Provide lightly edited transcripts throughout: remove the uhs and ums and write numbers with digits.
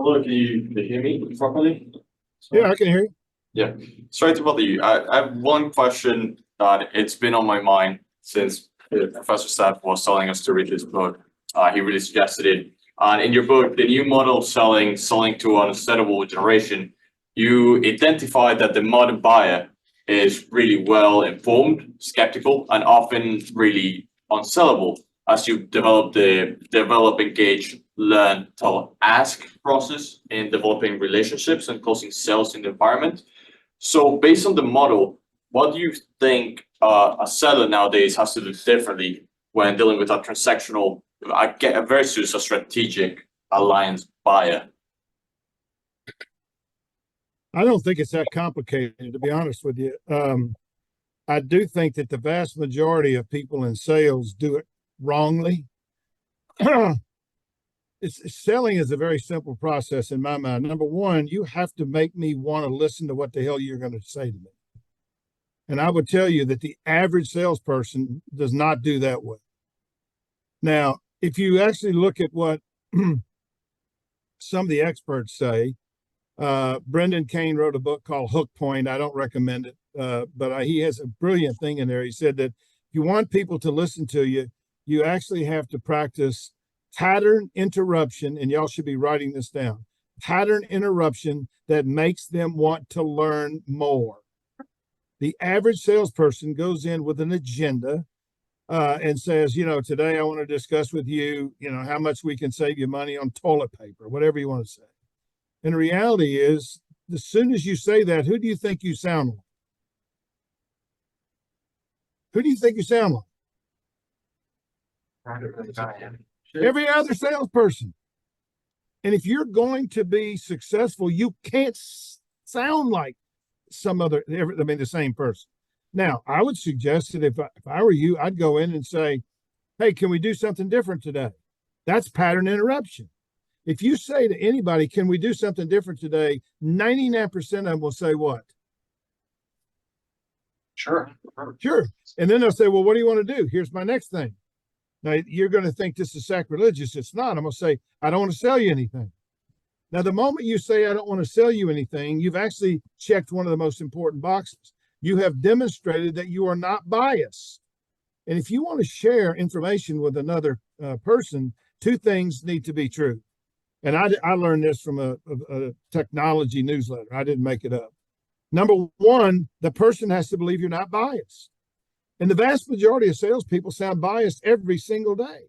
Hello, can you hear me properly? Yeah, So, I can hear you. yeah, sorry to bother you. I have one question that it's been on my mind since Professor Seth was telling us to read his book. He really suggested it. And in your book, The New Model of Selling to an Unsteadable Generation, you identified that the modern buyer is really well informed, skeptical, and often really unsellable as you develop, engage, learn, tell, ask process in developing relationships and closing sales in the environment. So based on the model, what do you think a seller nowadays has to do differently when dealing with a transactional, I get versus a strategic alliance buyer? I don't think it's that complicated, to be honest with you. I do think that the vast majority of people in sales do it wrongly. Selling is a very simple process in my mind. Number one, you have to make me want to listen to what the hell you're going to say to me. And I would tell you that the average salesperson does not do that well. Now, if you actually look at what some of the experts say, Brendan Kane wrote a book called Hook Point. I don't recommend it, but he has a brilliant thing in there. He said that if you want people to listen to you, you actually have to practice pattern interruption, and y'all should be writing this down. Pattern interruption that makes them want to learn more. The average salesperson goes in with an agenda and says, today I want to discuss with you, how much we can save you money on toilet paper, whatever you want to say. And the reality is, as soon as you say that, who do you think you sound like? Who do you think you sound like? Every other salesperson. And if you're going to be successful, you can't sound like the same person. Now, I would suggest that if I were you, I'd go in and say, hey, can we do something different today? That's pattern interruption. If you say to anybody, can we do something different today? 99% of them will say what? Sure. Sure. And then they'll say, well, what do you want to do? Here's my next thing. Now, you're going to think this is sacrilegious. It's not. I'm going to say, I don't want to sell you anything. Now, the moment you say, I don't want to sell you anything, you've actually checked one of the most important boxes. You have demonstrated that you are not biased. And if you want to share information with another person, two things need to be true. And I learned this from a technology newsletter. I didn't make it up. Number one, the person has to believe you're not biased. And the vast majority of salespeople sound biased every single day.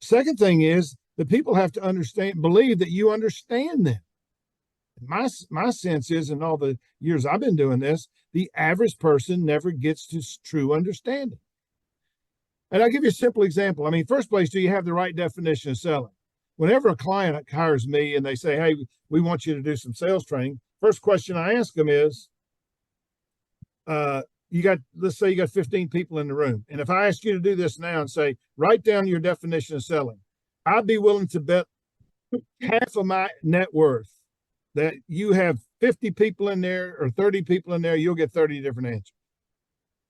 Second thing is the people have to believe that you understand them. My sense is, in all the years I've been doing this, the average person never gets to true understanding. And I'll give you a simple example. I mean, first place, do you have the right definition of selling? Whenever a client hires me and they say, hey, we want you to do some sales training, first question I ask them is, let's say you got 15 people in the room. And if I ask you to do this now and say, write down your definition of selling, I'd be willing to bet half of my net worth that you have 50 people in there or 30 people in there, you'll get 30 different answers.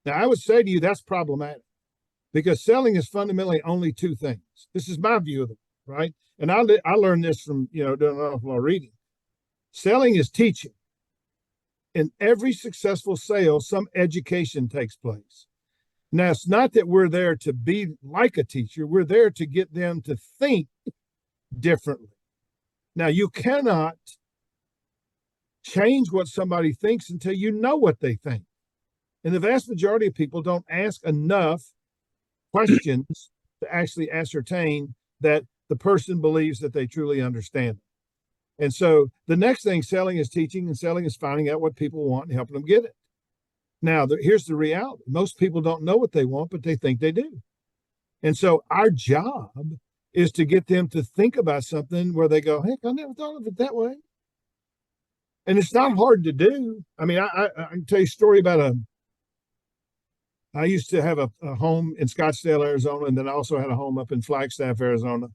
Now, I would say to you, that's problematic because selling is fundamentally only two things. This is my view of it, right? And I learned this from, doing an awful lot of reading. Selling is teaching. In every successful sale, some education takes place. Now, it's not that we're there to be like a teacher. We're there to get them to think differently. Now, you cannot change what somebody thinks until you know what they think. And the vast majority of people don't ask enough questions to actually ascertain that the person believes that they truly understand it. And so the next thing, selling is teaching, and selling is finding out what people want and helping them get it. Now, here's the reality. Most people don't know what they want, but they think they do. And so our job is to get them to think about something where they go, heck, I never thought of it that way. And it's not hard to do. I mean, I can tell you a story about I used to have a home in Scottsdale, Arizona, and then I also had a home up in Flagstaff, Arizona.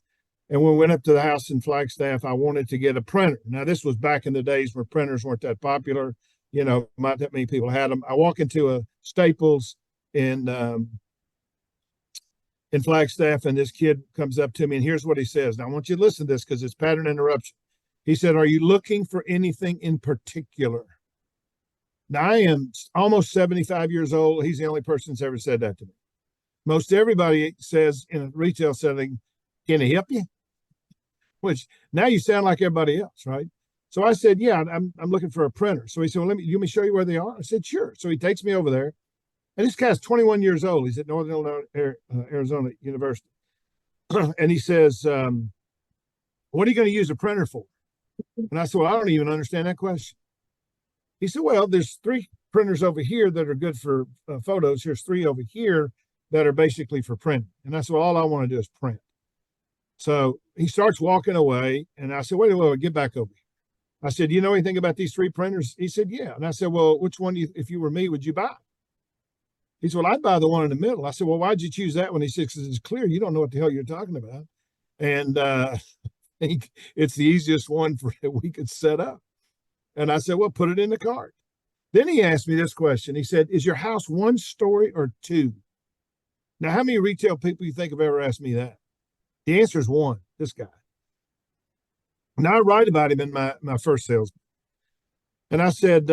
And when we went up to the house in Flagstaff, I wanted to get a printer. Now, this was back in the days where printers weren't that popular. Not that many people had them. I walk into a Staples in Flagstaff, and this kid comes up to me, and here's what he says. Now, I want you to listen to this because it's pattern interruption. He said, are you looking for anything in particular? Now, I am almost 75 years old. He's the only person that's ever said that to me. Most everybody says in a retail setting, can he help you? Which now you sound like everybody else, right? So I said, yeah, I'm looking for a printer. So he said, well, let me show you where they are. I said, sure. So he takes me over there. And this guy's 21 years old. He's at Northern Arizona University. And he says, what are you going to use a printer for? And I said, well, I don't even understand that question. He said, well, there's 3 printers over here that are good for photos. Here's 3 over here that are basically for printing. And I said, well, all I want to do is print. So he starts walking away. And I said, wait, get back over here. I said, you know anything about these 3 printers? He said, yeah. And I said, well, which one, if you were me, would you buy? He said, well, I'd buy the one in the middle. I said, well, why'd you choose that one? He said, because it's clear you don't know what the hell you're talking about. And I think it's the easiest one that we could set up. And I said, well, put it in the cart. Then he asked me this question. He said, is your house 1 story or 2? Now, how many retail people you think have ever asked me that? The answer is 1, this guy. Now I write about him in my first sales. And I said,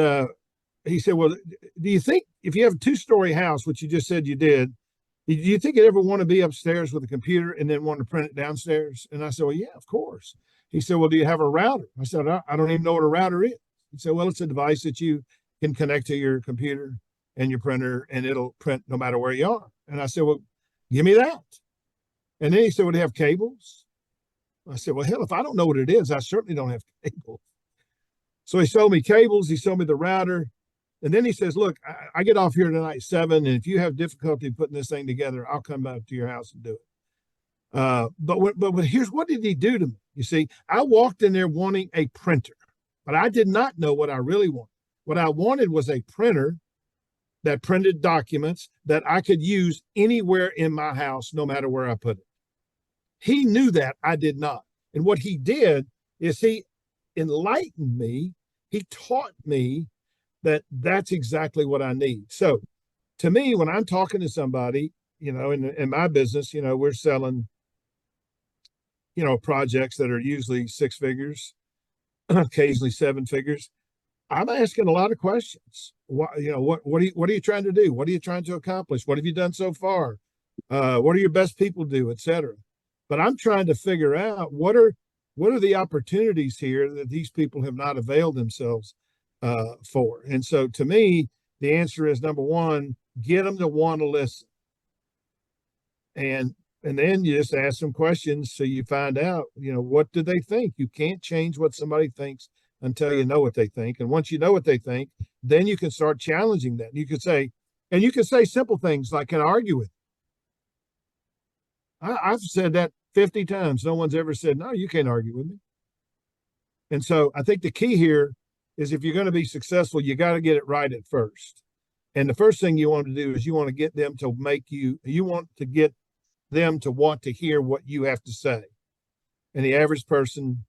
he said, well, do you think if you have a 2-story house, which you just said you did, do you think you'd ever want to be upstairs with a computer and then want to print it downstairs? And I said, well, yeah, of course. He said, well, do you have a router? I said, I don't even know what a router is. He said, well, it's a device that you can connect to your computer and your printer, and it'll print no matter where you are. And I said, well, give me that. And then he said, well, do you have cables? I said, well, hell, if I don't know what it is, I certainly don't have cables. So he showed me cables. He showed me the router. And then he says, look, I get off here tonight at 7. And if you have difficulty putting this thing together, I'll come back to your house and do it. But here's what did he do to me? You see, I walked in there wanting a printer, but I did not know what I really wanted. What I wanted was a printer that printed documents that I could use anywhere in my house, no matter where I put it. He knew that, I did not. And what he did is he enlightened me. He taught me that that's exactly what I need. So to me, when I'm talking to somebody, in my business, we're selling, projects that are usually 6 figures, occasionally 7 figures. I'm asking a lot of questions. What are you trying to do? What are you trying to accomplish? What have you done so far? What do your best people do, et cetera? But I'm trying to figure out what are the opportunities here that these people have not availed themselves for. And so to me, the answer is, number 1, get them to want to listen. And then you just ask them questions so you find out, what do they think? You can't change what somebody thinks until you know what they think. And once you know what they think, then you can start challenging that. You could say simple things like, can I argue with you? I've said that 50 times. No one's ever said, no, you can't argue with me. And so I think the key here is, if you're going to be successful, you got to get it right at first. And the first thing you want to do is you want to get them to get them to want to hear what you have to say. And the average person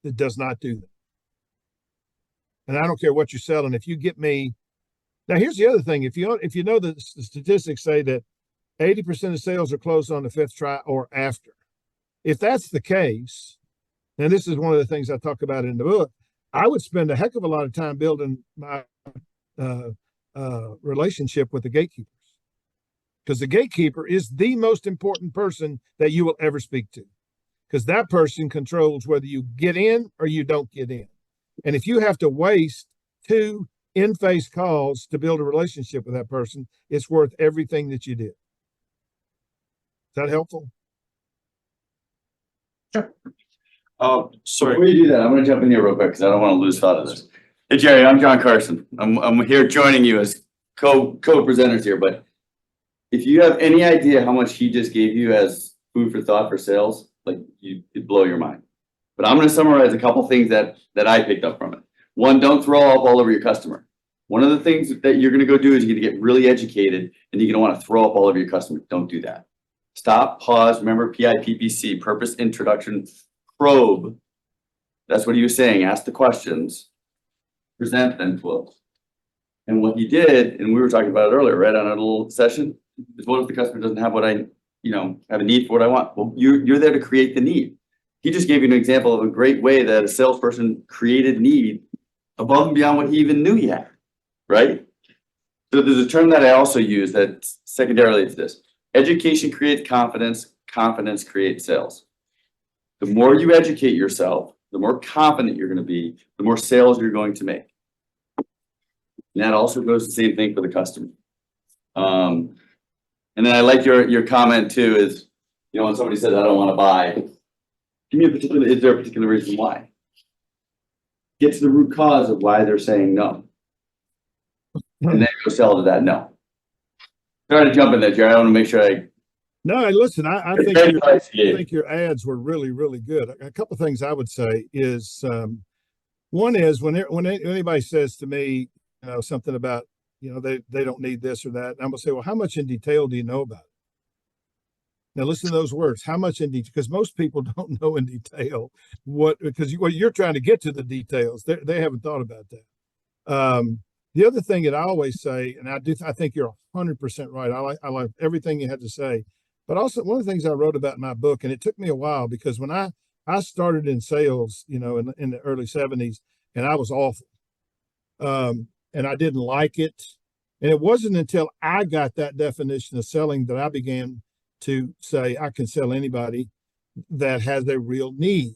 that does not do that. And I don't care what you're selling. If you get me, now here's the other thing. If you know that the statistics say that 80% of sales are closed on the 5th try or after. If that's the case, and this is one of the things I talk about in the book, I would spend a heck of a lot of time building my relationship with the gatekeepers, because the gatekeeper is the most important person that you will ever speak to, because that person controls whether you get in or you don't get in. And if you have to waste 2 in-face calls to build a relationship with that person, it's worth everything that you did. Is that helpful? Sure. Sorry. Before you do that, I'm going to jump in here real quick because I don't want to lose thought of this. Hey, Jerry, I'm John Carson. I'm here joining you as co-presenters here. But if you have any idea how much he just gave you as food for thought for sales, it'd blow your mind. But I'm going to summarize a couple things that I picked up from it. 1, don't throw up all over your customer. One of the things that you're going to go do is you're going to get really educated, and you're going to want to throw up all over your customer. Don't do that. Stop, pause, remember PIPPC, purpose, introduction, probe. That's what he was saying. Ask the questions, present, then close. And what he did, and we were talking about it earlier, right, on a little session, is what if the customer doesn't have what I, have a need for what I want? Well, you're there to create the need. he just gave you an example of a great way that a salesperson created need above and beyond what he even knew he had, right? So there's a term that I also use that secondarily to this. Education creates confidence, confidence creates sales. The more you educate yourself, the more confident you're going to be, the more sales you're going to make. And that also goes the same thing for the customer. And then I like your comment too is, you know, when somebody says, I don't want to buy, give me is there a particular reason why? Get to the root cause of why they're saying no. And then go sell to that no. Trying to jump in there, Jerry. I want to make sure No, listen, I think your ads were really, really good. A couple of things I would say is, one is when anybody says to me, you know, something about, you know, they don't need this or that, I'm gonna say, well, how much in detail do you know about it? Now listen to those words. How much in detail? Because most people don't know in detail because you're trying to get to the details. They haven't thought about that. The other thing that I always say, and I think you're 100% right. I like everything you had to say, but also one of the things I wrote about in my book, and it took me a while because when I started in sales, you know, in the early 70s, and I was awful, and I didn't like it, and it wasn't until I got that definition of selling that I began to say I can sell anybody that has a real need.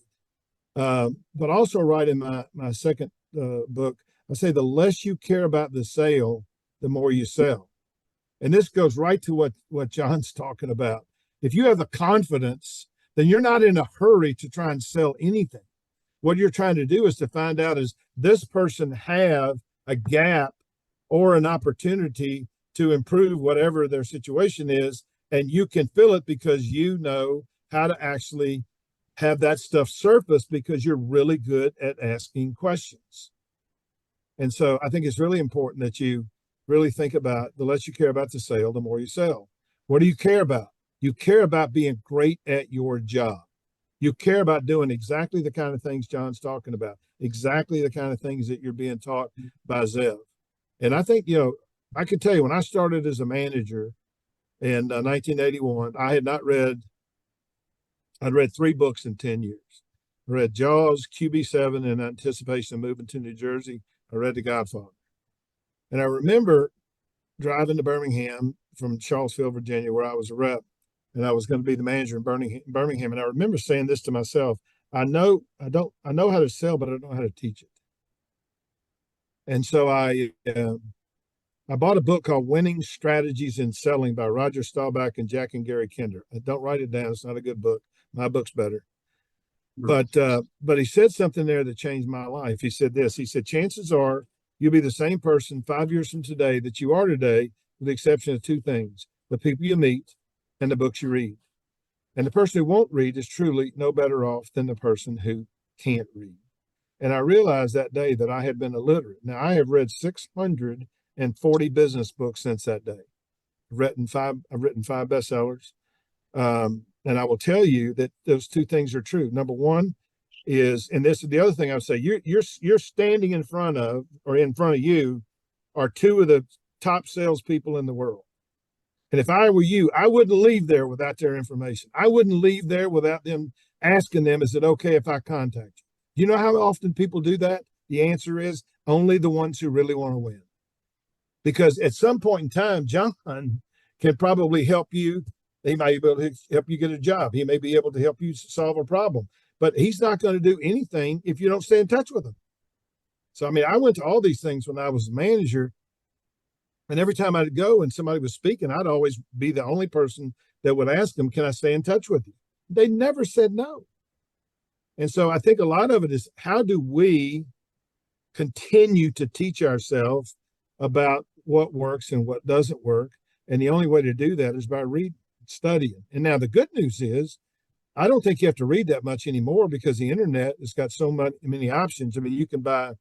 But also, right in my second book, I say the less you care about the sale, the more you sell. And this goes right to what John's talking about. If you have the confidence, then you're not in a hurry to try and sell anything. What you're trying to do is to find out, is this person have a gap or an opportunity to improve whatever their situation is, and you can fill it because you know how to actually have that stuff surface because you're really good at asking questions. And so I think it's really important that you really think about the less you care about the sale, the more you sell. What do you care about? You care about being great at your job. You care about doing exactly the kind of things John's talking about, exactly the kind of things that you're being taught by Zev. And I think, you know, I could tell you when I started as a manager in 1981, I'd read 3 books in 10 years. I read Jaws, QB7 in anticipation of moving to New Jersey. I read The Godfather. And I remember driving to Birmingham from Charlottesville, Virginia, where I was a rep, and I was going to be the manager in Birmingham. And I remember saying this to myself: I know how to sell, but I don't know how to teach it. And so I bought a book called Winning Strategies in Selling by Roger Staubach and Jack and Gary Kinder. Don't write it down. It's not a good book. My book's better. But he said something there that changed my life. He said this. He said, chances are you'll be the same person 5 years from today that you are today, with the exception of 2 things: the people you meet and the books you read. And the person who won't read is truly no better off than the person who can't read. And I realized that day that I had been illiterate. Now, I have read 640 business books since that day. I've written 5 bestsellers. And I will tell you that those 2 things are true. Number one is, and this is the other thing I would say, you're standing in front of you are 2 of the top salespeople in the world. And if I were you, I wouldn't leave there without their information. I wouldn't leave there without them asking them, is it okay if I contact you? You know how often people do that? The answer is only the ones who really want to win. Because at some point in time, John can probably help you. He may be able to help you get a job. He may be able to help you solve a problem, but he's not going to do anything if you don't stay in touch with him. So, I mean, I went to all these things when I was a manager, and every time I'd go and somebody was speaking, I'd always be the only person that would ask them, can I stay in touch with you? They never said no. And so I think a lot of it is, how do we continue to teach ourselves about what works and what doesn't work? And the only way to do that is by studying. And now the good news is, I don't think you have to read that much anymore because the internet has got so many options. I mean, you can buy,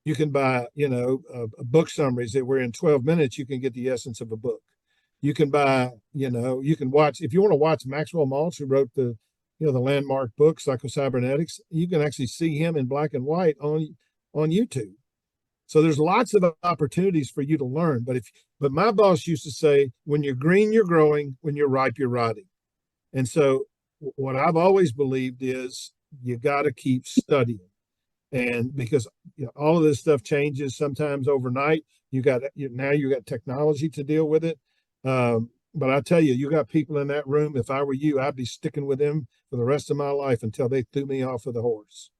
you know, book summaries that were in 12 minutes, you can get the essence of a book. You can buy, you know, you can watch, if you want to watch Maxwell Maltz, who wrote the landmark book, Psycho-Cybernetics, you can actually see him in black and white on YouTube. So there's lots of opportunities for you to learn. But my boss used to say, when you're green, you're growing. When you're ripe, you're rotting. And so what I've always believed is you got to keep studying. And because all of this stuff changes sometimes overnight, now you got technology to deal with it. But I tell you, you got people in that room. If I were you, I'd be sticking with them for the rest of my life until they threw me off of the horse.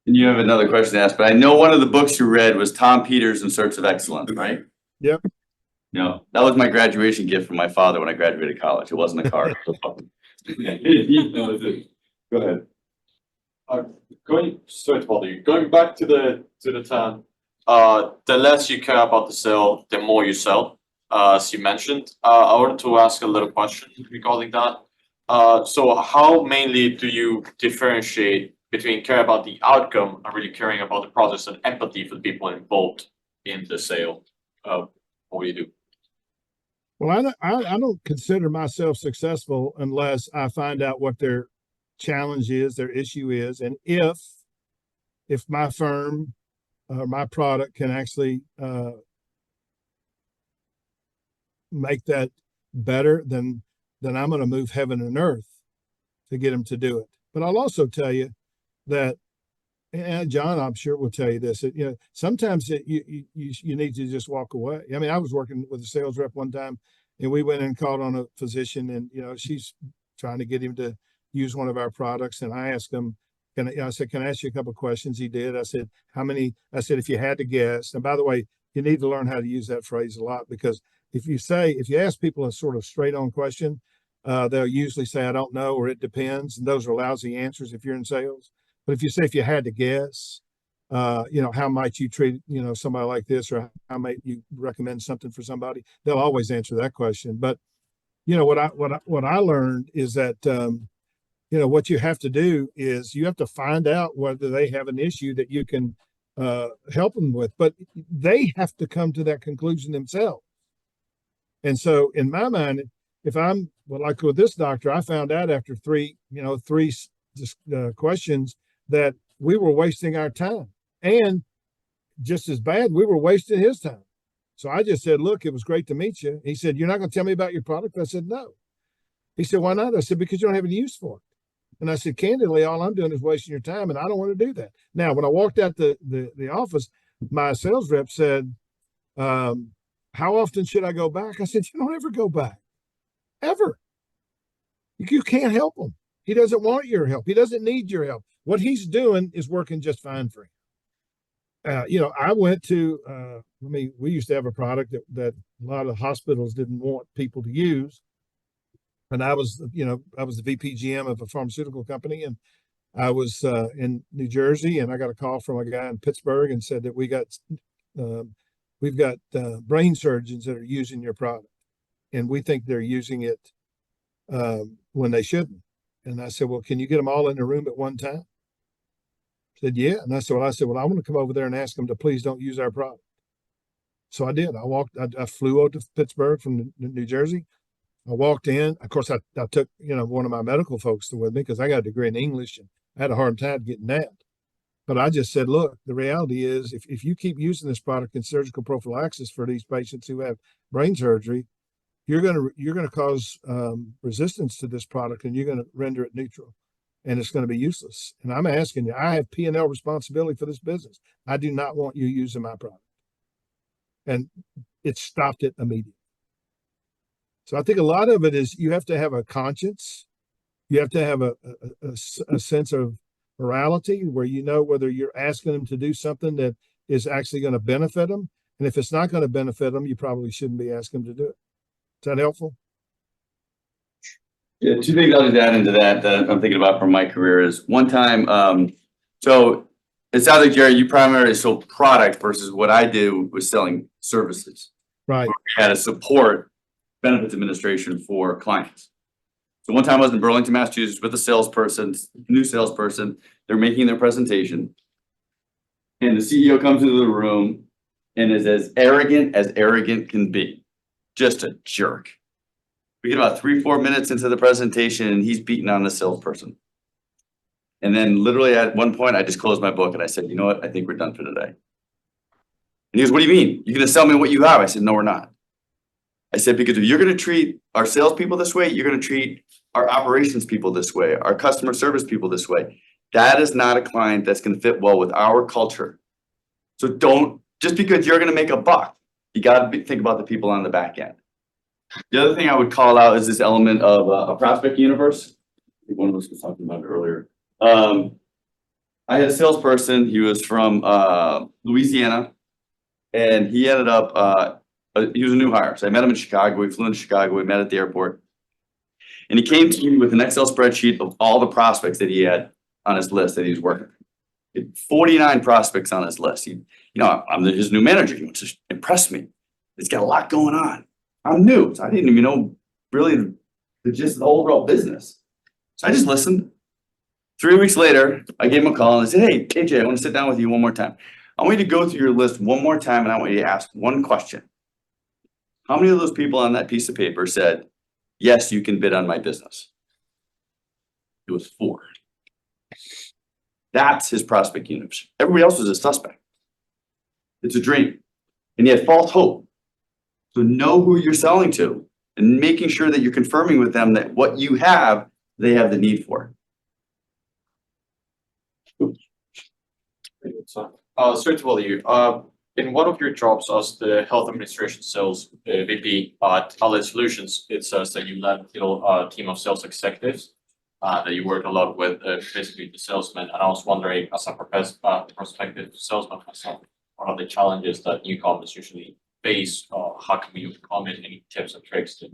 And you have another question to ask, but I know one of the books you read was Tom Peters in Search of Excellence, right? Yep. No, that was my graduation gift from my father when I graduated college. It wasn't a card. Go ahead. Sorry to bother you. Going back to the time, the less you care about the sale, the more you sell. As you mentioned, I wanted to ask a little question regarding that. So how mainly do you differentiate between care about the outcome and really caring about the process and empathy for the people involved in the sale? What do you do? Well, I don't consider myself successful unless I find out what their challenge is, their issue is, and if my firm or my product can actually make that better, then I'm going to move heaven and earth to get them to do it. But I'll also tell you that, and John, I'm sure will tell you this, that, sometimes you need to just walk away. I mean, I was working with a sales rep one time, and we went and called on a physician, and she's trying to get him to use one of our products, and I asked him, I said, can I ask you a couple of questions? He did. I said, how many? I said, if you had to guess. And by the way, you need to learn how to use that phrase a lot, because if you ask people a sort of straight on question, they'll usually say, I don't know, or it depends. And those are lousy answers if you're in sales. But if you say, if you had to guess, how might you treat, somebody like this, or how might you recommend something for somebody? They'll always answer that question. But, what I learned is that, what you have to do is you have to find out whether they have an issue that you can help them with, but they have to come to that conclusion themselves. And so in my mind, if like with this doctor, I found out after three questions that we were wasting our time, and just as bad, we were wasting his time. So I just said, look, it was great to meet you. He said, you're not going to tell me about your product? I said, no. He said, why not? I said, because you don't have any use for it. And I said, candidly, all I'm doing is wasting your time, and I don't want to do that. Now, when I walked out the office, my sales rep said, how often should I go back? I said, you don't ever go back, ever. You can't help him. He doesn't want your help. He doesn't need your help. What he's doing is working just fine for him. I went to, we used to have a product that a lot of hospitals didn't want people to use. And I was the VP GM of a pharmaceutical company, and I was in New Jersey, and I got a call from a guy in Pittsburgh and said that we've got brain surgeons that are using your product, and we think they're using it when they shouldn't. And I said, well, can you get them all in the room at one time? Said, yeah. And I said, well, I want to come over there and ask them to please don't use our product. So I did. I flew out to Pittsburgh from New Jersey. I walked in. Of course, I took, one of my medical folks with me because I got a degree in English, and I had a hard time getting that. But I just said, look, the reality is if you keep using this product in surgical prophylaxis for these patients who have brain surgery, you're going to cause resistance to this product, and you're going to render it neutral, and it's going to be useless. And I'm asking you, I have P&L responsibility for this business. I do not want you using my product. And it stopped it immediately. So I think a lot of it is you have to have a conscience. You have to have a sense of morality where whether you're asking them to do something that is actually going to benefit them. And if it's not going to benefit them, you probably shouldn't be asking them to do it. Is that helpful? Yeah, two things I'll just add into that I'm thinking about from my career is one time, so it sounds like, Jerry, you primarily sold product versus what I do was selling services. Right. We had a support benefits administration for clients. So one time I was in Burlington, Massachusetts with a new salesperson. They're making their presentation, and the CEO comes into the room and is as arrogant can be. Just a jerk. We get about 3-4 minutes into the presentation, and he's beating on the salesperson. And then literally at one point, I just closed my book and I said, you know what? I think we're done for today. And he goes, what do you mean? You're going to sell me what you have? I said, no, we're not. I said, because if you're gonna treat our salespeople this way, you're gonna treat our operations people this way, our customer service people this way. That is not a client that's gonna fit well with our culture. So don't, just because you're gonna make a buck, you gotta think about the people on the back end. The other thing I would call out is this element of a prospect universe. I think one of us was talking about it earlier. I had a salesperson, he was from Louisiana, and he ended up, he was a new hire. So I met him in Chicago, we flew into Chicago, we met at the airport. And he came to me with an Excel spreadsheet of all the prospects that he had on his list that he was working. He had 49 prospects on his list. I'm his new manager, he wants to impress me. He's got a lot going on. I'm new, so I didn't even know really the gist of the overall business. So I just listened. 3 weeks later, I gave him a call and I said, hey, AJ, I want to sit down with you one more time. I want you to go through your list one more time and I want you to ask one question. How many of those people on that piece of paper said, yes, you can bid on my business? It was 4. That's his prospect universe. Everybody else was a suspect. It's a dream. And he had false hope. So know who you're selling to and making sure that you're confirming with them that what you have, they have the need for. Sorry to bother you. In one of your jobs as the health administration sales VP at Allied Solutions, it says that you led a team of sales executives, that you work a lot with basically the salesmen. And I was wondering, as a prospective salesman myself, what are the challenges that newcomers usually face? How can we overcome it? Any tips and tricks to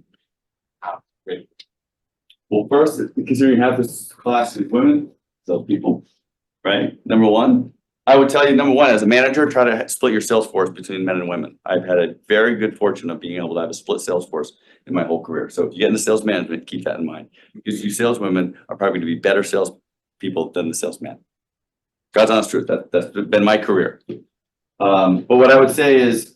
have? Well, first, considering half this class is women, so people, right? Number one, I would tell you, number one, as a manager, try to split your sales force between men and women. I've had a very good fortune of being able to have a split sales force in my whole career. So if you get into sales management, keep that in mind. Because you saleswomen are probably going to be better salespeople than the salesman. God's honest truth, that's been my career. But what I would say is,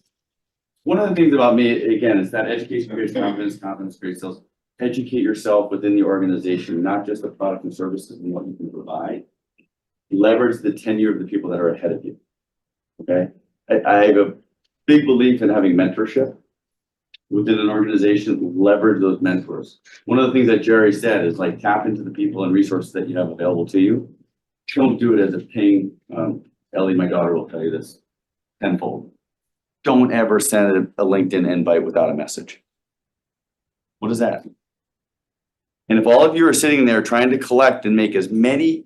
one of the things about me, again, is that education creates confidence, confidence creates sales. Educate yourself within the organization, not just the product and services and what you can provide. Leverage the tenure of the people that are ahead of you. Okay. I have a big belief in having mentorship within an organization. Leverage those mentors. One of the things that Jerry said is like tap into the people and resources that you have available to you. Don't do it as a ping. Ellie, my daughter, will tell you this tenfold. Don't ever send a LinkedIn invite without a message. What is that? And if all of you are sitting there trying to collect and make as many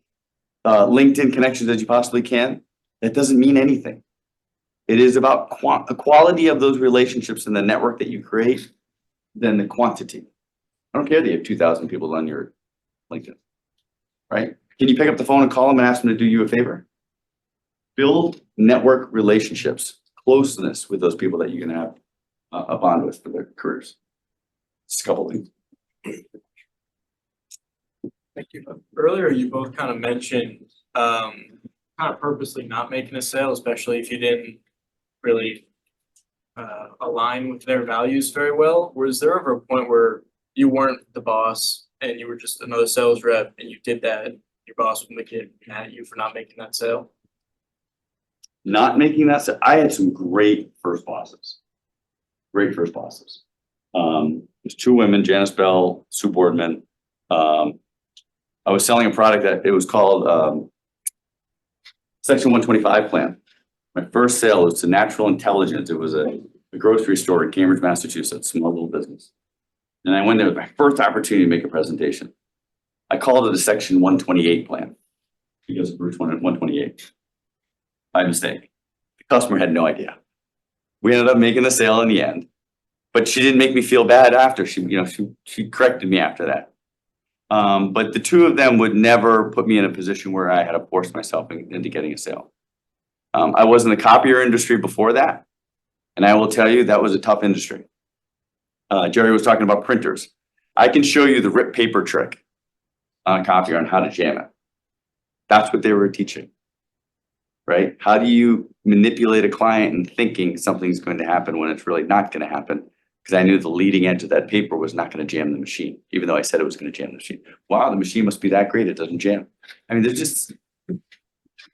LinkedIn connections as you possibly can, that doesn't mean anything. It is about the quality of those relationships and the network that you create than the quantity. I don't care that you have 2,000 people on your LinkedIn, right? Can you pick up the phone and call them and ask them to do you a favor? Build network relationships, closeness with those people that you can have a bond with for their careers. Just a couple things. Thank you. Earlier, you both kind of mentioned kind of purposely not making a sale, especially if you didn't really align with their values very well. Was there ever a point where you weren't the boss and you were just another sales rep and you did that, your boss would get mad at you for not making that sale? Not making that sale. I had some great first bosses. Great first bosses. There's 2 women, Janice Bell, Sue Boardman. I was selling a product that it was called Section 125 plan. My first sale was to Natural Intelligence. It was a grocery store in Cambridge, Massachusetts, small little business. And I went there with my first opportunity to make a presentation. I called it a Section 128 plan because of Bruce 128. By mistake. The customer had no idea. We ended up making the sale in the end, but she didn't make me feel bad after. She corrected me after that. But the 2 of them would never put me in a position where I had to force myself into getting a sale. I was in the copier industry before that. And I will tell you, that was a tough industry. Jerry was talking about printers. I can show you the rip paper trick on a copier on how to jam it. That's what they were teaching, right? How do you manipulate a client and thinking something's going to happen when it's really not going to happen? Because I knew the leading edge of that paper was not going to jam the machine, even though I said it was going to jam the machine. Wow, the machine must be that great, it doesn't jam. I mean, there's just,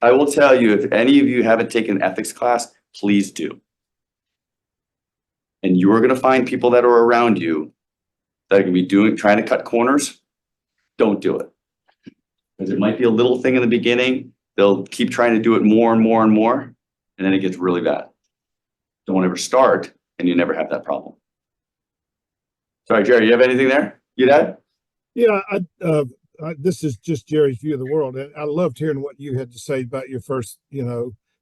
I will tell you, if any of you haven't taken an ethics class, please do. and you're going to find people that are around you that are going to be trying to cut corners, don't do it. Because it might be a little thing in the beginning. They'll keep trying to do it more and more and more, and then it gets really bad. Don't ever start, and you never have that problem. Sorry, Jerry, you have anything there? You dad? Yeah, this is just Jerry's view of the world. And I loved hearing what you had to say about your first,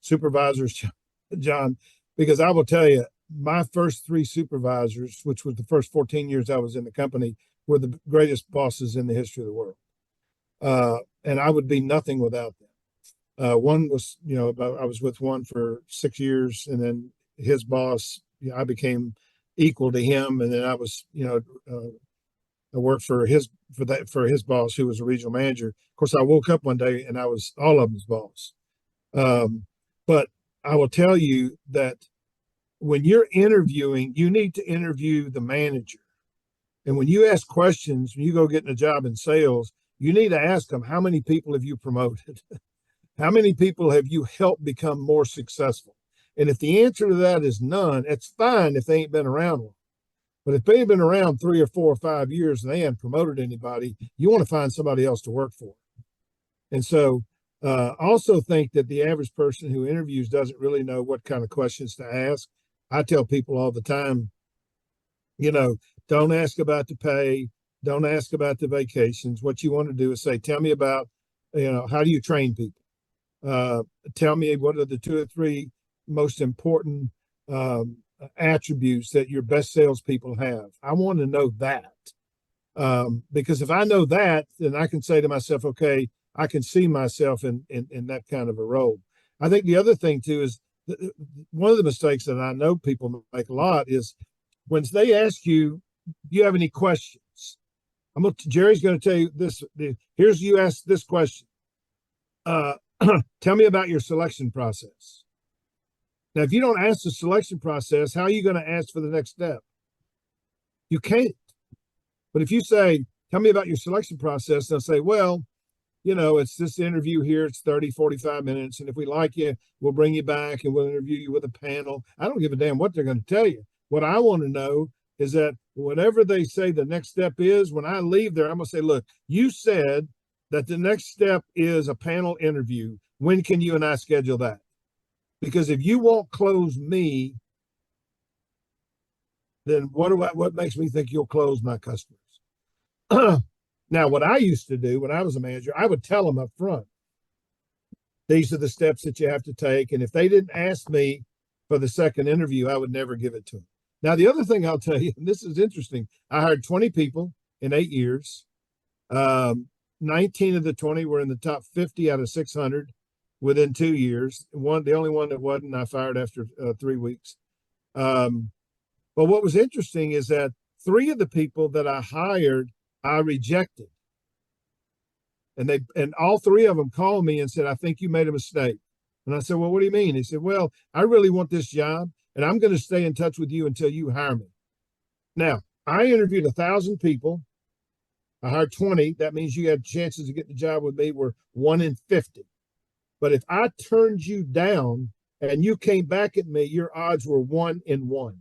supervisors, John, because I will tell you, my first 3 supervisors, which was the first 14 years I was in the company, were the greatest bosses in the history of the world. And I would be nothing without them. One was, I was with one for 6 years, and then his boss, I became equal to him. And then I was, I worked for his boss, who was a regional manager. Of course, I woke up one day and I was all of them's boss. But I will tell you that when you're interviewing, you need to interview the manager. And when you ask questions, when you go getting a job in sales, you need to ask them, how many people have you promoted? How many people have you helped become more successful? And if the answer to that is none, it's fine if they ain't been around long. But if they've been around 3 or 4 or 5 years and they haven't promoted anybody, you want to find somebody else to work for. And so also think that the average person who interviews doesn't really know what kind of questions to ask. I tell people all the time, don't ask about the pay. Don't ask about the vacations. What you want to do is say, tell me about, how do you train people? Tell me what are the 2 or 3 most important attributes that your best salespeople have. I want to know that. Because if I know that, then I can say to myself, okay, I can see myself in that kind of a role. I think the other thing too is one of the mistakes that I know people make a lot is when they ask you, do you have any questions? Jerry's going to tell you this. Here's you ask this question. Tell me about your selection process. Now, if you don't ask the selection process, how are you going to ask for the next step? You can't. But if you say, tell me about your selection process, they'll say, well, it's this interview here. It's 30, 45 minutes. And if we like you, we'll bring you back and we'll interview you with a panel. I don't give a damn what they're going to tell you. What I want to know is that whatever they say the next step is, when I leave there, I'm going to say, look, you said that the next step is a panel interview. When can you and I schedule that? Because if you won't close me, then what makes me think you'll close my customers? Now, what I used to do when I was a manager, I would tell them up front, these are the steps that you have to take. And if they didn't ask me for the second interview, I would never give it to them. Now, the other thing I'll tell you, and this is interesting, I hired 20 people in 8 years. 19 of the 20 were in the top 50 out of 600 within 2 years. The only one that wasn't, I fired after 3 weeks. But what was interesting is that 3 of the people that I hired, I rejected. And all 3 of them called me and said, I think you made a mistake. And I said, well, what do you mean? He said, well, I really want this job and I'm going to stay in touch with you until you hire me. Now, I interviewed 1,000 people. I hired 20. That means you had chances to get the job with me were 1 in 50. But if I turned you down and you came back at me, your odds were 1 in 1.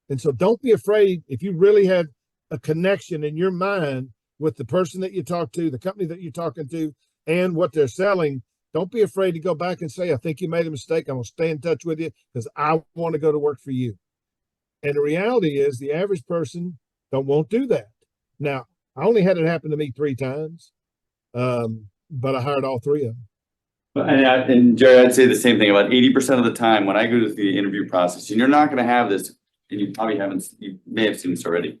And so don't be afraid if you really have a connection in your mind with the person that you talk to, the company that you're talking to, and what they're selling. Don't be afraid to go back and say, I think you made a mistake. I'm going to stay in touch with you because I want to go to work for you. And the reality is the average person won't do that. Now, I only had it happen to me 3 times, but I hired all 3 of them. And Jerry, I'd say the same thing. About 80% of the time when I go to the interview process, and you're not going to have this, and you may have seen this already.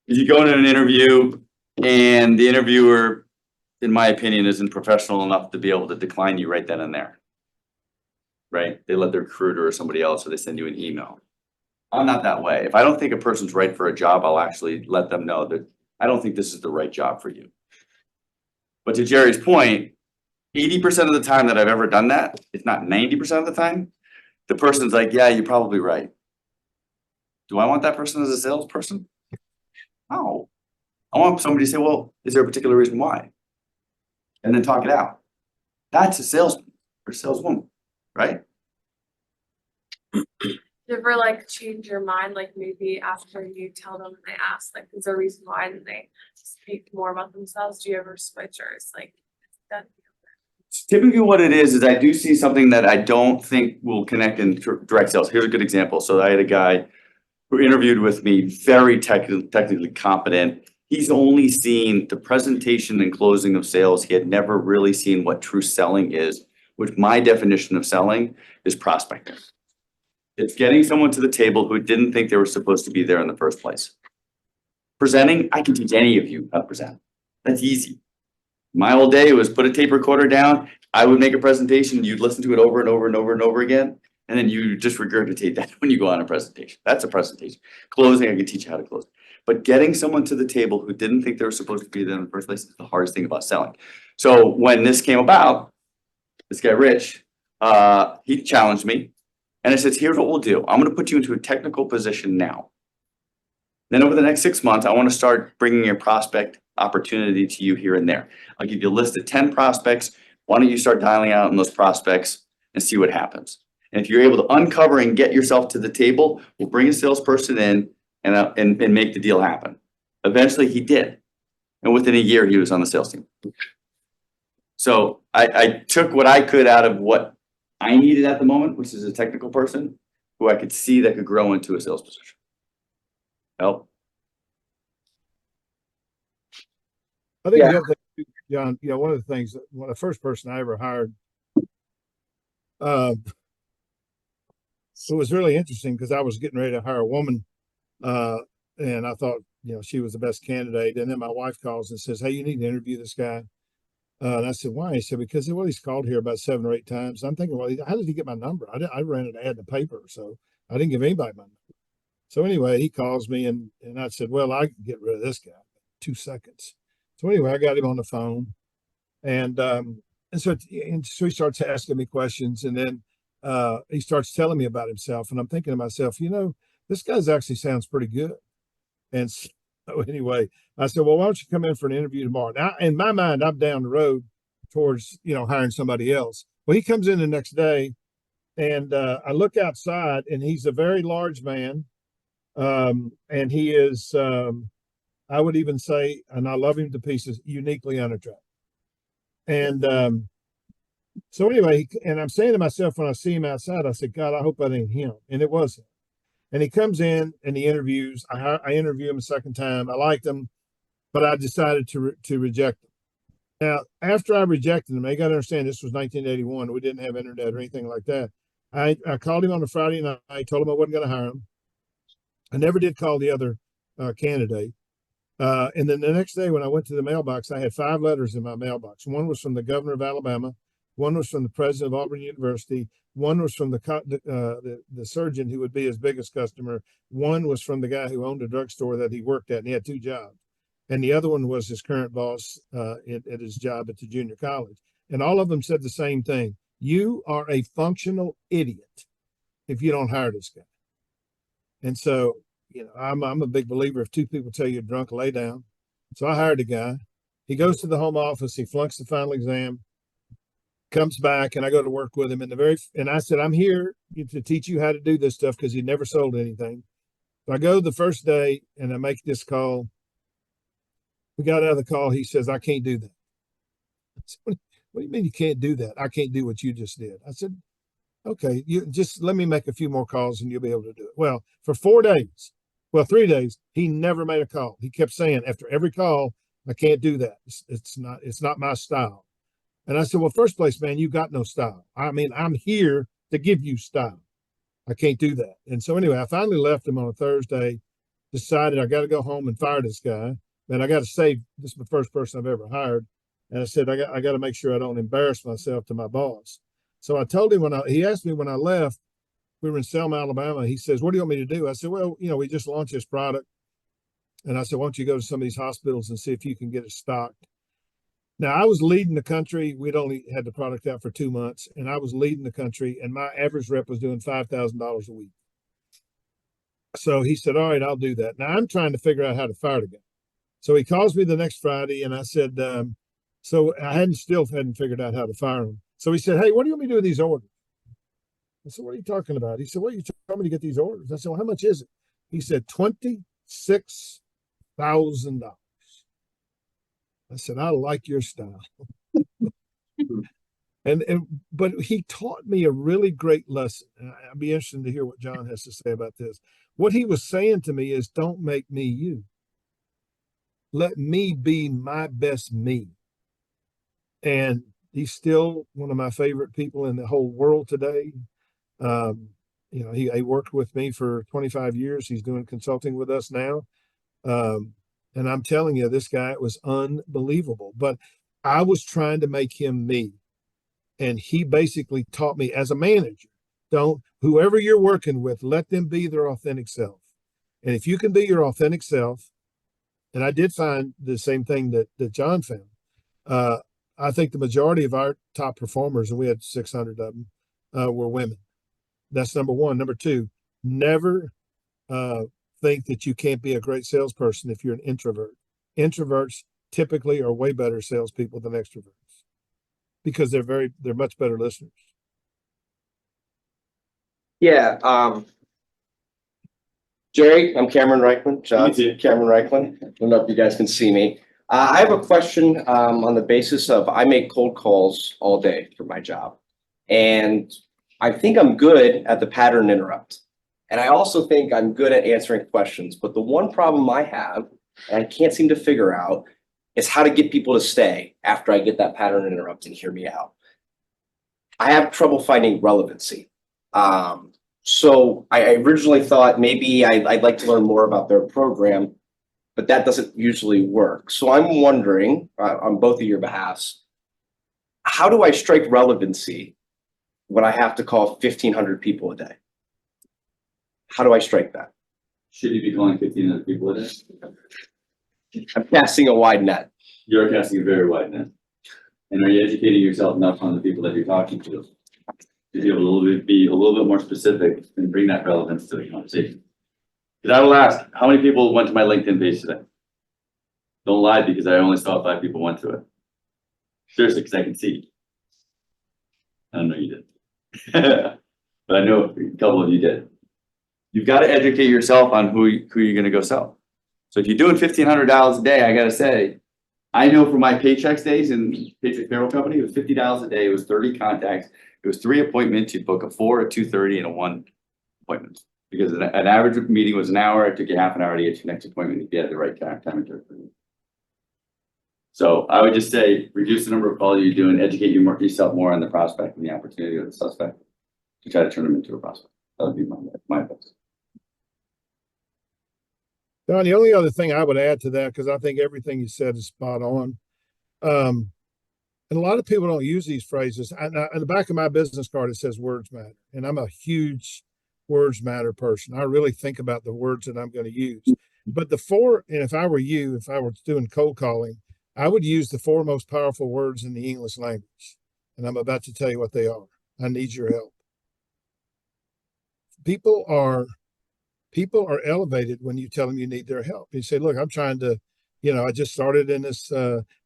Is you go into an interview and the interviewer, in my opinion, isn't professional enough to be able to decline you right then and there. Right? They let their recruiter or somebody else, or they send you an email. I'm not that way. If I don't think a person's right for a job, I'll actually let them know that I don't think this is the right job for you. But to Jerry's point, 80% of the time that I've ever done that, if not 90% of the time, the person's like, yeah, you're probably right. Do I want that person as a salesperson? No. I want somebody to say, well, is there a particular reason why? And then talk it out. That's a salesman or saleswoman, right? you ever like change your mind, like maybe after you tell them and they ask, like, is there a reason why, and they speak more about themselves? Do you ever switch, or it's like that? Typically what it is I do see something that I don't think will connect in direct sales. Here's a good example. So I had a guy who interviewed with me, very technically competent. He's only seen the presentation and closing of sales. He had never really seen what true selling is, which my definition of selling is prospecting. It's getting someone to the table who didn't think they were supposed to be there in the first place. Presenting, I can teach any of you how to present. That's easy. My whole day was put a tape recorder down. I would make a presentation. You'd listen to it over and over and over and over again. And then you just regurgitate that when you go on a presentation. That's a presentation. Closing, I can teach you how to close. But getting someone to the table who didn't think they were supposed to be there in the first place is the hardest thing about selling. So when this came about, this guy, Rich, he challenged me. And I said, here's what we'll do. I'm going to put you into a technical position now. Then over the next 6 months, I want to start bringing a prospect opportunity to you here and there. I'll give you a list of 10 prospects. Why don't you start dialing out on those prospects and see what happens? And if you're able to uncover and get yourself to the table, we'll bring a salesperson in and make the deal happen. Eventually he did. And within a year, he was on the sales team. So I took what I could out of what I needed at the moment, which is a technical person who I could see that could grow into a sales position. Help. I think Yeah. the other thing, John, one of the things, one of the first person I ever hired, it was really interesting because I was getting ready to hire a woman, and I thought, she was the best candidate. And then my wife calls and says, hey, you need to interview this guy. And I said, why? He said, because he's called here about 7 or 8 times. I'm thinking, well, how did he get my number? I ran an ad in the paper, so I didn't give anybody my number. So anyway, he calls me and I said, well, I can get rid of this guy in 2 seconds. So anyway, I got him on the phone, and so he starts asking me questions, and then he starts telling me about himself, and I'm thinking to myself, this guy's actually sounds pretty good. And so anyway, I said, well, why don't you come in for an interview tomorrow? Now, in my mind, I'm down the road towards, hiring somebody else. Well, he comes in the next day, and I look outside, and he's a very large man. And he is, I would even say, and I love him to pieces, uniquely unattractive. And so anyway, and I'm saying to myself when I see him outside, I said, God, I hope that ain't him. And it was him. And he comes in and he interviews. I interview him a second time. I liked him, but I decided to reject him. Now, after I rejected him, you got to understand this was 1981. We didn't have internet or anything like that. I called him on a Friday night. I told him I wasn't going to hire him. I never did call the other candidate. And then the next day when I went to the mailbox, I had 5 letters in my mailbox. One was from the governor of Alabama. One was from the president of Auburn University. One was from the surgeon who would be his biggest customer. One was from the guy who owned a drugstore that he worked at, and he had 2 jobs. And the other one was his current boss at his job at the junior college. And all of them said the same thing. You are a functional idiot if you don't hire this guy. And so, I'm a big believer if 2 people tell you you're drunk, lay down. So I hired the guy. He goes to the home office. He flunks the final exam, comes back, and I go to work with him. And I said, I'm here to teach you how to do this stuff because he never sold anything. So I go the first day and I make this call. We got out of the call. He says, I can't do that. I said, what do you mean you can't do that? I can't do what you just did. I said, okay, you just let me make a few more calls and you'll be able to do it. Well, for 3 days, he never made a call. He kept saying after every call, I can't do that. It's not my style. And I said, well, first place, man, you got no style. I mean, I'm here to give you style. I can't do that. And so anyway, I finally left him on a Thursday, decided I got to go home and fire this guy. And I got to save, this is the first person I've ever hired. And I said, I got to make sure I don't embarrass myself to my boss. So I told him he asked me when I left, we were in Selma, Alabama. He says, what do you want me to do? I said, well, we just launched this product. And I said, why don't you go to some of these hospitals and see if you can get it stocked? Now, I was leading the country. We'd only had the product out for 2 months, and I was leading the country, and my average rep was doing $5,000 a week. So he said, all right, I'll do that. Now, I'm trying to figure out how to fire the guy. So he calls me the next Friday, and I said, so I still hadn't figured out how to fire him. So he said, hey, what do you want me to do with these orders? I said, what are you talking about? He said, well, you told me to get these orders. I said, well, how much is it? He said, $26,000. I said, I like your style. But he taught me a really great lesson. And I'd be interested to hear what John has to say about this. What he was saying to me is, don't make me you. Let me be my best me. And he's still one of my favorite people in the whole world today. He worked with me for 25 years. He's doing consulting with us now. And I'm telling you, this guy was unbelievable. But I was trying to make him me. And he basically taught me as a manager, whoever you're working with, let them be their authentic self. And if you can be your authentic self, and I did find the same thing that John found. I think the majority of our top performers, and we had 600 of them, were women. That's number one. Number two, never think that you can't be a great salesperson if you're an introvert. Introverts typically are way better salespeople than extroverts because they're much better listeners. Yeah, Jerry, I'm Cameron Reichman. John, Cameron Reichman. I don't know if you guys can see me. I have a question on the basis of I make cold calls all day for my job. And I think I'm good at the pattern interrupt. And I also think I'm good at answering questions. But the one problem I have, and I can't seem to figure out, is how to get people to stay after I get that pattern interrupt and hear me out. I have trouble finding relevancy. So I originally thought maybe I'd like to learn more about their program, but that doesn't usually work. So I'm wondering, on both of your behalfs, how do I strike relevancy when I have to call 1,500 people a day? How do I strike that? Should you be calling 1,500 people a day? I'm casting a wide net. You're casting a very wide net. And are you educating yourself enough on the people that you're talking to be able to be a little bit more specific and bring that relevance to the conversation? Because I will ask, how many people went to my LinkedIn page today? Don't lie, because I only saw 5 people went to it. Seriously, because I can see. I don't know you did. But I know a couple of you did. You've got to educate yourself on who you're going to go sell. So if you're doing $1,500 a day, I got to say, I know from my Paychex days in Paychex Payroll Company, it was $50 a day. It was 30 contacts. It was 3 appointments. You'd book a 4, a 2:30, and a 1 appointment. Because an average meeting was an hour. It took you half an hour to get your next appointment if you had the right time and turn. So I would just say, reduce the number of calls you're doing, educate yourself more on the prospect and the opportunity of the suspect to try to turn them into a prospect. That would be my advice. Don, the only other thing I would add to that, because I think everything you said is spot on. And a lot of people don't use these phrases. On the back of my business card, it says words matter. And I'm a huge words matter person. I really think about the words that I'm going to use. But and if I were you, if I were doing cold calling, I would use the 4 most powerful words in the English language. And I'm about to tell you what they are. I need your help. People are elevated when you tell them you need their help. You say, look, I'm trying to, I just started in this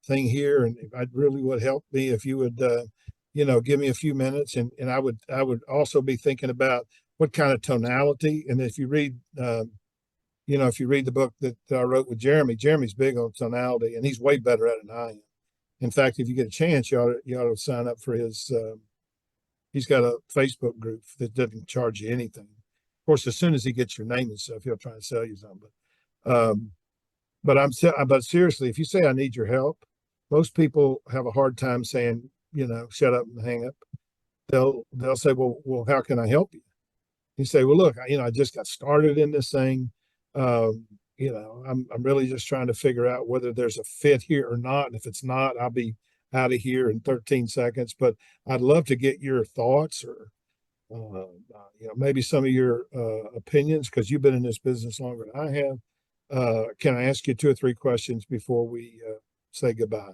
thing here, and it really would help me if you would, give me a few minutes. And I would also be thinking about what kind of tonality. And if you read, if you read the book that I wrote with Jeremy's big on tonality, and he's way better at it than I am. In fact, if you get a chance, you ought to sign up for his, he's got a Facebook group that doesn't charge you anything. Of course, as soon as he gets your name and stuff, he'll try to sell you something. But seriously, if you say I need your help, most people have a hard time saying, shut up and hang up. They'll say, well, how can I help you? You say, well, look, I just got started in this thing. I'm really just trying to figure out whether there's a fit here or not. And if it's not, I'll be out of here in 13 seconds. But I'd love to get your thoughts or maybe some of your opinions, because you've been in this business longer than I have. Can I ask you 2 or 3 questions before we say goodbye?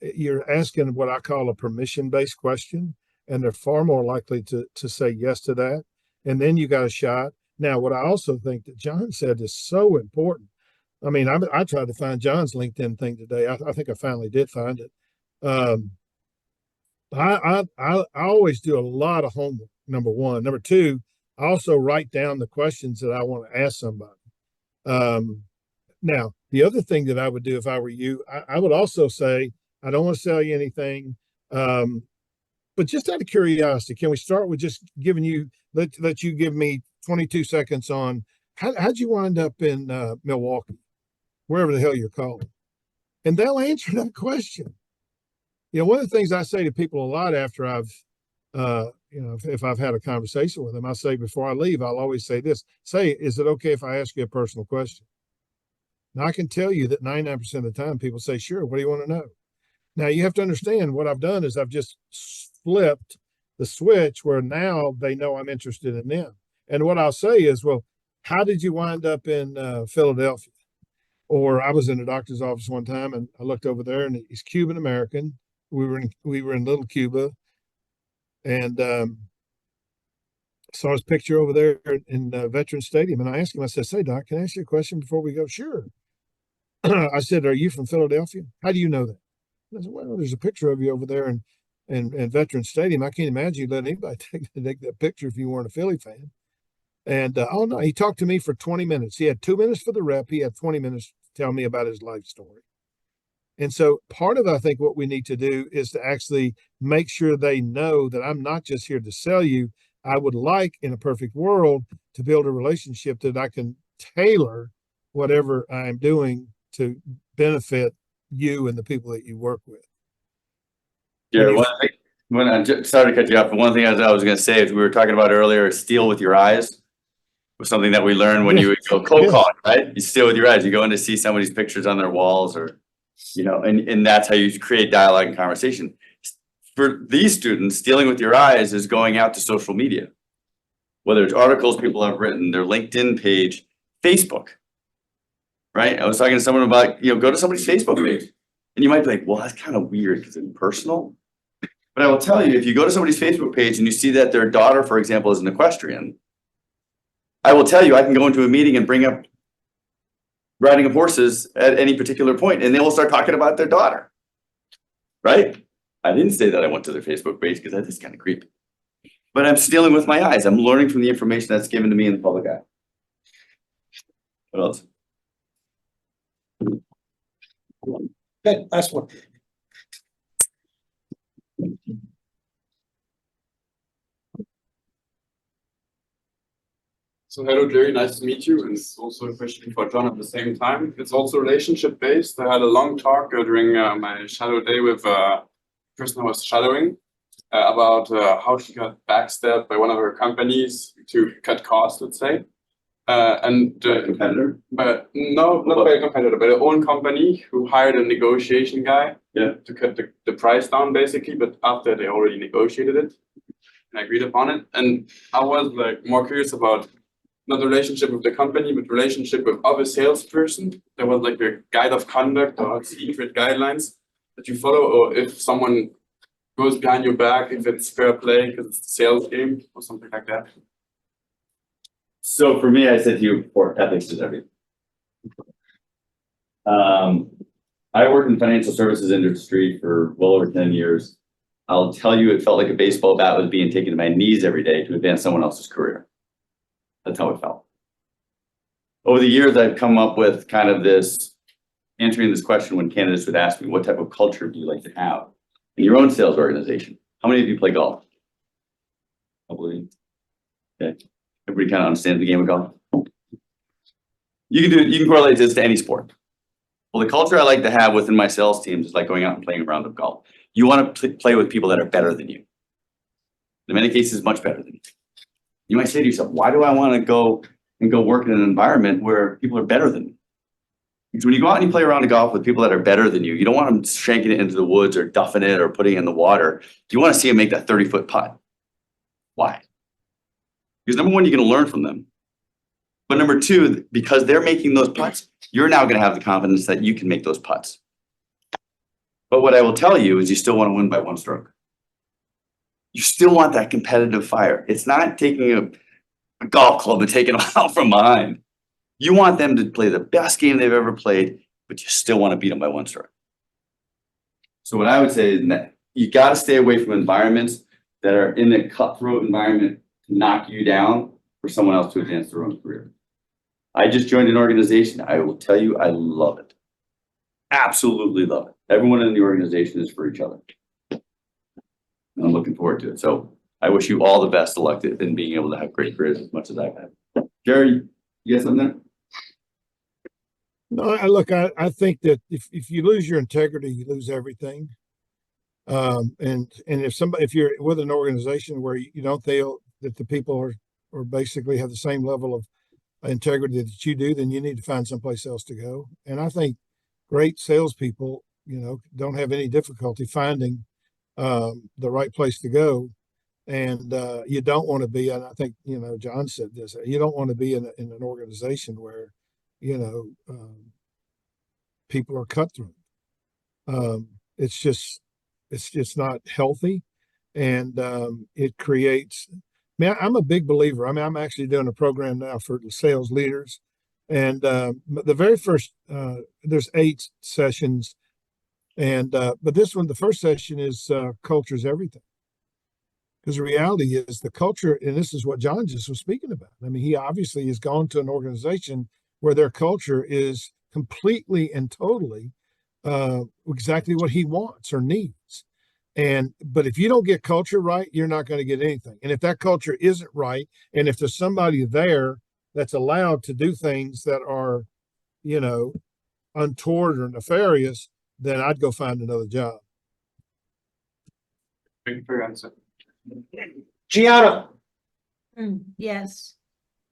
You're asking what I call a permission-based question, and they're far more likely to say yes to that. And then you got a shot. Now, what I also think that John said is so important. I mean, I tried to find John's LinkedIn thing today. I think I finally did find it. I always do a lot of homework. number one. Number two, I also write down the questions that I want to ask somebody. Now, the other thing that I would do if I were you, I would also say, I don't want to sell you anything. But just out of curiosity, can we start with just giving you, let you give me 22 seconds on how'd you wind up in Milwaukee, wherever the hell you're calling? And they'll answer that question. One of the things I say to people a lot after I've, if I've had a conversation with them, I say before I leave, I'll always say this, is it okay if I ask you a personal question? Now I can tell you that 99% of the time people say, sure, what do you want to know? Now you have to understand what I've done is I've just flipped the switch where now they know I'm interested in them. And what I'll say is, well, how did you wind up in Philadelphia? Or I was in a doctor's office one time and I looked over there and he's Cuban American. We were in Little Cuba, and saw his picture over there in Veterans Stadium. And I asked him, I said, say, Doc, can I ask you a question before we go? Sure. I said, are you from Philadelphia? How do you know that? I said, well, there's a picture of you over there in Veterans Stadium. I can't imagine you let anybody take that picture if you weren't a Philly fan. And oh no, he talked to me for 20 minutes. He had 2 minutes for the rep. He had 20 minutes to tell me about his life story. And so part of, I think, what we need to do is to actually make sure they know that I'm not just here to sell you. I would like, in a perfect world, to build a relationship that I can tailor whatever I'm doing to benefit you and the people that you work with. Yeah, sorry to cut you off, but one thing I was going to say is we were talking about earlier, steal with your eyes was something that we learned when you go cold calling, right? You steal with your eyes. You go in to see somebody's pictures on their walls, or and that's how you create dialogue and conversation. For these students, stealing with your eyes is going out to social media, whether it's articles people have written, their LinkedIn page, Facebook, right? I was talking to someone about, go to somebody's Facebook page, and you might be like, well, that's kind of weird because it's personal. But I will tell you, if you go to somebody's Facebook page and you see that their daughter, for example, is an equestrian, I will tell you, I can go into a meeting and bring up riding of horses at any particular point, and they will start talking about their daughter, right? I didn't say that I went to their Facebook page because that is kind of creepy. But I'm stealing with my eyes. I'm learning from the information that's given to me in the public eye. What else? Okay, last one. So hello, Jerry, nice to meet you. And it's also a question for John at the same time. It's also relationship based. I had a long talk during my shadow day with the person I was shadowing about how she got backstabbed by one of her companies to cut costs, let's say. Competitor? But no, not by a competitor, but her own company who hired a negotiation guy to cut the price down basically, but after they already negotiated it and agreed upon it. And I was like more curious about not the relationship with the company, but relationship with other salesperson. There was like a guide of conduct or secret guidelines that you follow, or if someone goes behind your back, if it's fair play because it's a sales game or something like that. So for me, I said to you before, ethics is everything. I worked in the financial services industry for well over 10 years. I'll tell you, it felt like a baseball bat was being taken to my knees every day to advance someone else's career. That's how it felt. Over the years, I've come up with kind of this, answering this question when candidates would ask me, what type of culture do you like to have in your own sales organization? How many of you play golf? Probably. Okay. Everybody kind of understands the game of golf. You can correlate this to any sport. Well, the culture I like to have within my sales teams is like going out and playing a round of golf. You want to play with people that are better than you. In many cases, much better than you. You might say to yourself, why do I want to go work in an environment where people are better than me? Because when you go out and you play around a golf with people that are better than you, you don't want them shanking it into the woods or duffing it or putting it in the water. You want to see them make that 30-foot putt. Why? Because number one, you're going to learn from them. But number two, because they're making those putts, you're now going to have the confidence that you can make those putts. But what I will tell you is you still want to win by one stroke. You still want that competitive fire. It's not taking a golf club and taking them out from behind. You want them to play the best game they've ever played, but you still want to beat them by one stroke. So what I would say is that you got to stay away from environments that are in a cutthroat environment to knock you down for someone else to advance their own career. I just joined an organization. I will tell you, I love it. Absolutely love it. Everyone in the organization is for each other. And I'm looking forward to it. So I wish you all the best of luck in being able to have great careers as much as I've had. Jerry, you got something there? No, I think that if you lose your integrity, you lose everything. And if you're with an organization where you don't feel that the people are basically have the same level of integrity that you do, then you need to find someplace else to go. And I think great salespeople, don't have any difficulty finding the right place to go. And you don't want to be, and I think, John said this, you don't want to be in an organization where, people are cutthroat. It's just not healthy. And it creates, man, I'm a big believer. I mean, I'm actually doing a program now for sales leaders. And the very first, there's 8 sessions. And but this one, the first session is culture is everything. Because the reality is the culture, and this is what John just was speaking about. I mean, he obviously has gone to an organization where their culture is completely and totally exactly what he wants or needs. But if you don't get culture right, you're not going to get anything. And if that culture isn't right, and if there's somebody there that's allowed to do things that are, untoward or nefarious, then I'd go find another job. Thank you for your answer. Gianna, Yes.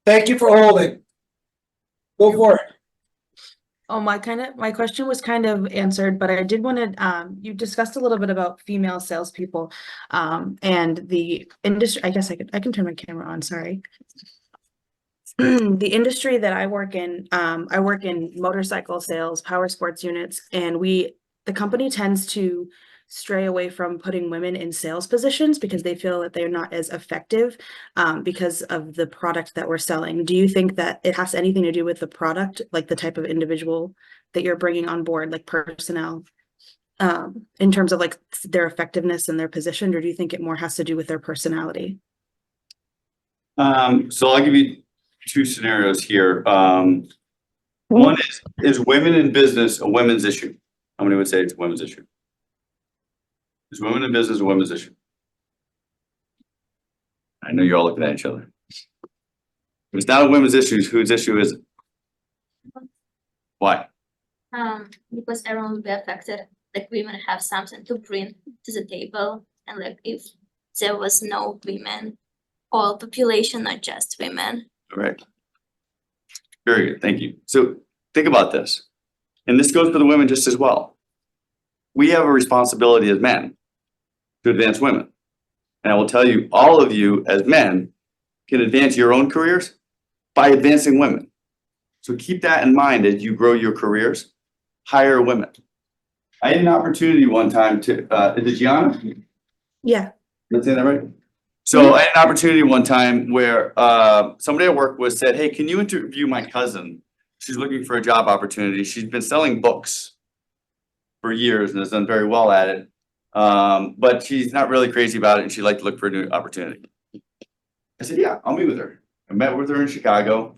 thank you for holding. Go for it. Oh, my question was kind of answered, but I did want to, you discussed a little bit about female salespeople, and the industry. I guess I can turn my camera on, sorry. The industry that I work in motorcycle sales, power sports units, and the company tends to stray away from putting women in sales positions because they feel that they're not as effective because of the product that we're selling. Do you think that it has anything to do with the product, like the type of individual that you're bringing on board, like personnel, in terms of like their effectiveness and their position, or do you think it more has to do with their personality? So I'll give you 2 scenarios here. One is women in business a women's issue? How many would say it's a women's issue? Is women in business a women's issue? I know you're all looking at each other. If it's not a women's issue, whose issue is it? Why? Because everyone will be affected. Like women have something to bring to the table, and like if there was no women, all population, not just women. All right. Very good. Thank you. So think about this, and this goes for the women just as well. We have a responsibility as men to advance women. And I will tell you, all of you as men can advance your own careers by advancing women. So keep that in mind as you grow your careers, hire women. I had an opportunity one time to, is it Gianna? Yeah. Let's say that right? So I had an opportunity one time where somebody at work said, hey, can you interview my cousin? She's looking for a job opportunity. She's been selling books for years and has done very well at it. But she's not really crazy about it, and she'd like to look for a new opportunity. I said, yeah, I'll meet with her. I met with her in Chicago.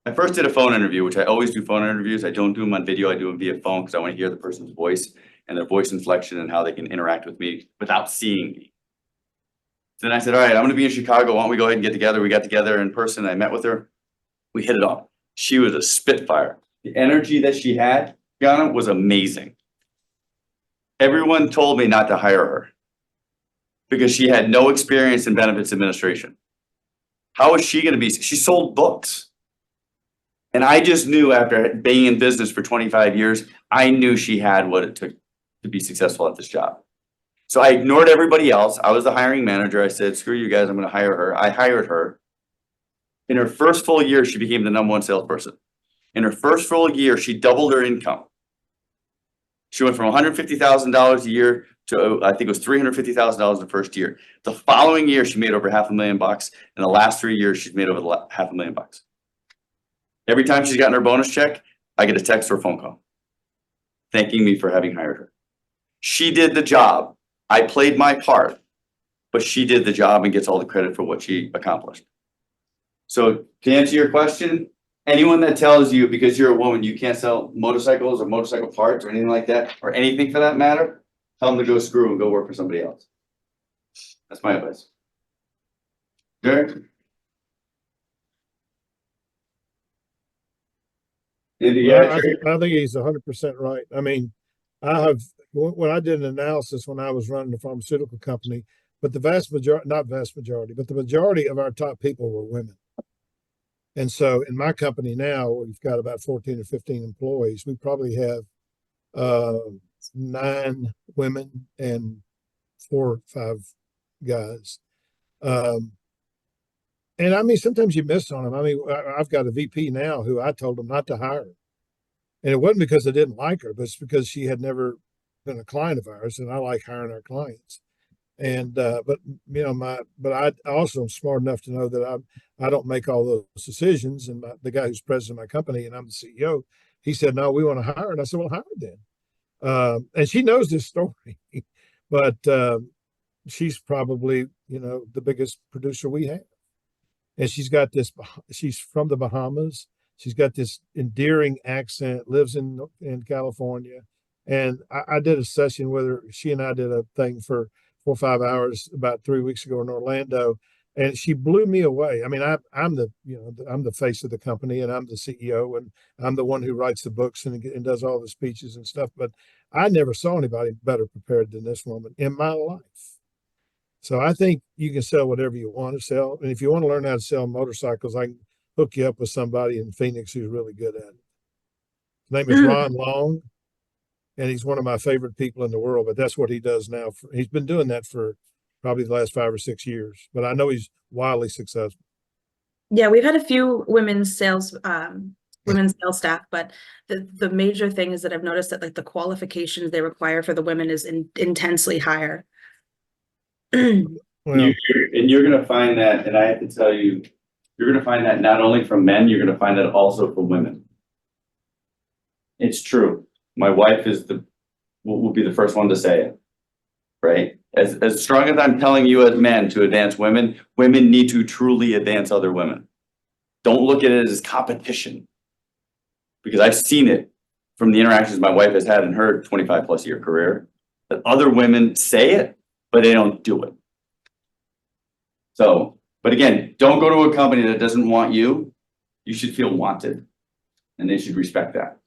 I first did a phone interview, which I always do phone interviews. I don't do them on video. I do them via phone because I want to hear the person's voice and their voice inflection and how they can interact with me without seeing me. So then I said, all right, I'm going to be in Chicago. Why don't we go ahead and get together? We got together in person. I met with her. We hit it off. She was a spitfire. The energy that she had, Gianna, was amazing. Everyone told me not to hire her because she had no experience in benefits administration. How is she going to be? She sold books. And I just knew after being in business for 25 years, I knew she had what it took to be successful at this job. So I ignored everybody else. I was the hiring manager. I said, screw you guys, I'm going to hire her. I hired her. In her first full year, she became the #1 salesperson. In her first full year, she doubled her income. She went from $150,000 a year to, I think it was $350,000 the first year. The following year, she made over $500,000. In the last 3 years, she's made over $500,000. Every time she's gotten her bonus check, I get a text or a phone call thanking me for having hired her. She did the job. I played my part. but she did the job and gets all the credit for what she accomplished. So to answer your question, anyone that tells you because you're a woman, you can't sell motorcycles or motorcycle parts or anything like that, or anything for that matter, tell them to go screw and go work for somebody else. That's my advice. Derek? Anything you Well, add, Derek? I think he's 100% right. I mean, when I did an analysis when I was running a pharmaceutical company, but the not vast majority, but the majority of our top people were women. And so in my company now, we've got about 14 or 15 employees. We probably have 9 women and 4 or 5 guys. And I mean, sometimes you miss on them. I mean, I've got a VP now who I told him not to hire. And it wasn't because I didn't like her, but it's because she had never been a client of ours, and I like hiring our clients. And but you know, but I also am smart enough to know that I don't make all those decisions. And the guy who's president of my company and I'm the CEO, he said, "No, we want to hire." And I said, "Well, hire her then." And she knows this story, but she's probably, you know, the biggest producer we have. And she's got this. She's from the Bahamas. She's got this endearing accent. Lives in California. And I did a session with her. She and I did a thing for 4 or 5 hours about 3 weeks ago in Orlando, and she blew me away. I mean, I'm the face of the company, and I'm the CEO, and I'm the one who writes the books and does all the speeches and stuff. But I never saw anybody better prepared than this woman in my life. So I think you can sell whatever you want to sell, and if you want to learn how to sell motorcycles, I can hook you up with somebody in Phoenix who's really good at it. His name is Ron Long. And he's one of my favorite people in the world, but that's what he does now. He's been doing that for probably the last 5 or 6 years, but I know he's wildly successful. Yeah, we've had a few women's sales staff, but the major thing is that I've noticed that like the qualifications they require for the women is intensely higher. Well, You're going to find that, and I have to tell you, you're going to find that not only from men, you're going to find that also from women. It's true. My wife will be the first one to say it, right? As strong as I'm telling you as men to advance women, women need to truly advance other women. Don't look at it as competition, because I've seen it from the interactions my wife has had in her 25 plus year career, that other women say it, but they don't do it. So, but again, don't go to a company that doesn't want you. You should feel wanted, and they should respect that.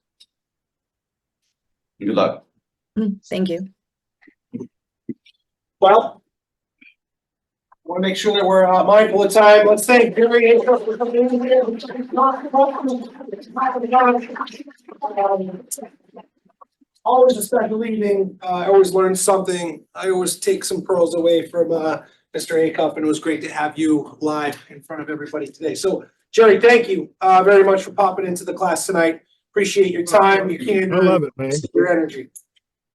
Good luck. Thank you. Well, I want to make sure that we're mindful of time. Let's thank Jerry Acuff for coming in here. Always a special evening. I always learn something. I always take some pearls away from Mr. Acuff, and it was great to have you live in front of everybody today. So, Jerry, thank you very much for popping into the class tonight. Appreciate your time, your candor, I love it, man. your energy.